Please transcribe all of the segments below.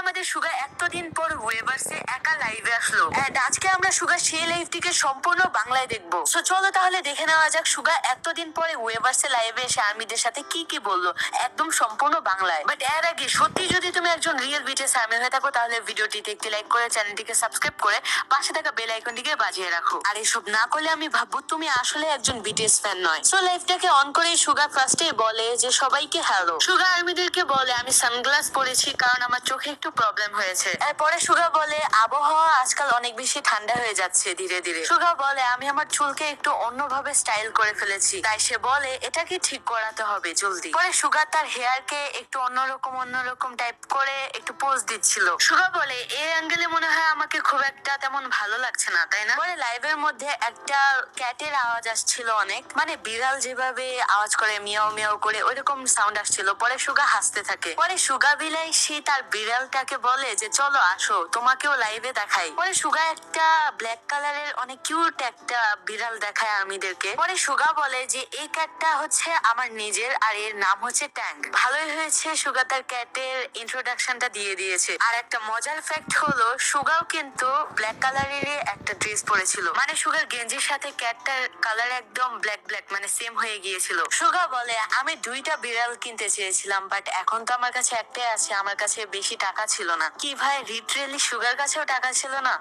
আমাদের সুগা এতদিন পর ওয়েভার্সে একা লাইভে আসলো, এন্ড আজকে আমরা সুগা সেই লাইভটিকে সম্পূর্ণ বাংলায় দেখবো। সো চলো তাহলে দেখে নেওয়া যাক সুগা এতদিন পরে ওয়েভার্সে লাইভে এসে আর্মিদের সাথে কি কি বললো, একদম সম্পূর্ণ বাংলায়। বাট এর আগে সত্যি যদি তুমি একজন রিয়েল বিটিএস আর্মি হয়ে থাকো তাহলে ভিডিওটিতে একটি লাইক করে চ্যানেলটিকে সাবস্ক্রাইব করে পাশে থাকা বেল আইকনটিকে বাজিয়ে রাখো। আর এসব না করলে আমি ভাববো তুমি আসলে একজন বিটিএস ফ্যান নয়। সো লাইভটাকে অন করে সুগা ফার্স্টে বলে যে সবাইকে হ্যালো। সুগা আর্মিদেরকে বলে আমি সানগ্লাস পরেছি কারণ আমার চোখে একটু প্রবলেম হয়েছে। এরপরে সুগা বলে আবহাওয়া আজকাল অনেক বেশি ঠান্ডা হয়ে যাচ্ছে ধীরে ধীরে। সুগা বলে আমি আমার চুলকে একটু অন্যভাবে স্টাইল করে ফেলেছি, তাই সে বলে এটাকে ঠিক করাতে হবে জলদি। পরে সুগা তার হেয়ারকে একটু অন্যরকম টাইপ করে একটু পোজ দিচ্ছিল। সুগা বলে এই অ্যাঙ্গেলে মনে হয় আমাকে খুব একটা তেমন ভালো লাগছে না, তাই না? পরে লাইভের মধ্যে একটা ক্যাটের আওয়াজ আসছিল অনেক, মানে বিড়াল যেভাবে আওয়াজ করে মিয়াও মিয়াও করে ওইরকম সাউন্ড আসছিল। পরে সুগা হাসতে থাকে। পরে সুগা বিলাই সে তার বিড়ালটাকে বলে যে চলো আসো তোমাকেও লাইভে দেখাই। পরে সুগা একটা ব্ল্যাক কালারের অনেক কিউট একটা বিড়াল দেখায় আর্মিদেরকে। পরে সুগা বলে যে এই ক্যাটটা হচ্ছে আমার নিজের আর এর নাম হচ্ছে ট্যাঙ্ক। ভালোই হয়েছে সুগা তার ক্যাটের ইন্ট্রোডাকশনটা দিয়ে দিয়েছে। আর একটা মজার ফ্যাক্ট হলো সুগাও কিন্তু ব্ল্যাক কালারের একটা ড্রেস পরেছিল, মানে সুগার গেঞ্জির সাথে ক্যাটটার কালার একদম ব্ল্যাক মানে সেম হয়ে গিয়েছিল। সুগা বলে আমি দুইটা বিড়াল কিনতে চেয়েছিলাম বাট এখন তো আমার কাছে একটাই আছে, আমার কাছে বেশি টাকা ছিল না। কি ভাই লিটারেলি সুগার কাছেও টাকা ছিল না?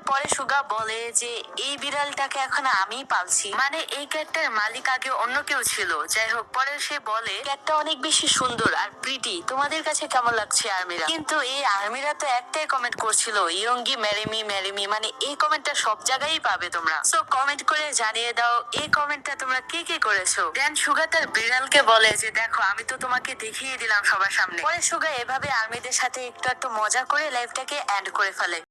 পরে সুগা বলে যে এই বিড়ালটাকে এখন আমি পালছি, মানে এই ক্যাটটার মালিক আগে অন্য কেউ ছিল। যাই হোক, পরে সে বলে ক্যাটটা অনেক বেশি সুন্দর আর প্রিটি, তোমাদের কাছে কেমন লাগছে আর্মিরা? কিন্তু এই আর্মিরা তো একটাই কমেন্ট করছিল ইয়ঙ্গি ম্যারিমি, মানে এই কমেন্টটা সব জায়গায় পাবে তোমরা। সো কমেন্ট করে জানিয়ে দাও এই কমেন্টটা তোমরা কে কে করেছো। দেন সুগা তার বিড়ালকে বলে যে দেখো আমি তো তোমাকে দেখিয়ে দিলাম সবার সামনে। পরে সুগা এভাবে আর্মিদের সাথে একটু মজা করে লাইফটাকে এন্ড করে ফেলে।